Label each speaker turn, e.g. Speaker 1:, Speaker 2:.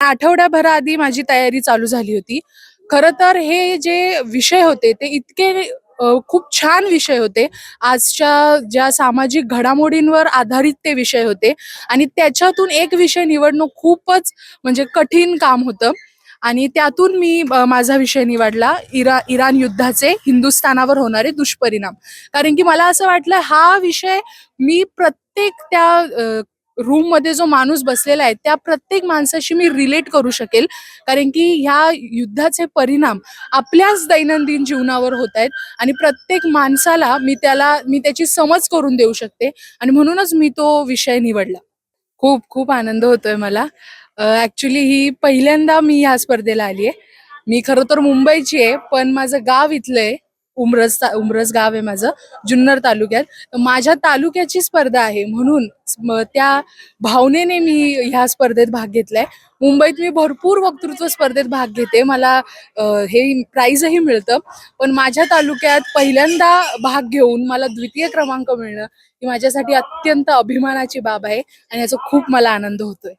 Speaker 1: आठवड्याभराआधी माझी तयारी चालू झाली होती. खरं तर हे जे विषय होते ते इतके खूप छान विषय होते. आजच्या ज्या सामाजिक घडामोडींवर आधारित ते विषय होते आणि त्याच्यातून एक विषय निवडणं खूपच म्हणजे कठीण काम होतं. आणि त्यातून मी माझा विषय निवडला इराण युद्धाचे हिंदुस्थानावर होणारे दुष्परिणाम. कारण की मला असं वाटलं हा विषय मी प्रत्येक त्या रूममध्ये जो माणूस बसलेला आहे त्या प्रत्येक माणसाशी मी रिलेट करू शकेल. कारण की ह्या युद्धाचे परिणाम आपल्याच दैनंदिन जीवनावर होत आहेत आणि प्रत्येक माणसाला मी त्याची समज करून देऊ शकते आणि म्हणूनच मी तो विषय निवडला. खूप खूप आनंद होतोय मला. ॲक्चुअली ही पहिल्यांदा मी ह्या स्पर्धेला आली आहे. मी खरं तर मुंबईची आहे, पण माझं गाव इथलं आहे. उमरस गाव आहे माझं, जुन्नर तालुक्यात. तर माझ्या तालुक्याची स्पर्धा आहे म्हणून त्या भावनेने मी ह्या स्पर्धेत भाग घेतलाय. मुंबईत मी भरपूर वक्तृत्व स्पर्धेत भाग घेते. मला हे प्राइजही मिळतं. पण माझ्या तालुक्यात पहिल्यांदा भाग घेऊन मला द्वितीय क्रमांक मिळणं ही माझ्यासाठी अत्यंत अभिमानाची बाब आहे आणि याचा खूप मला आनंद होतोय.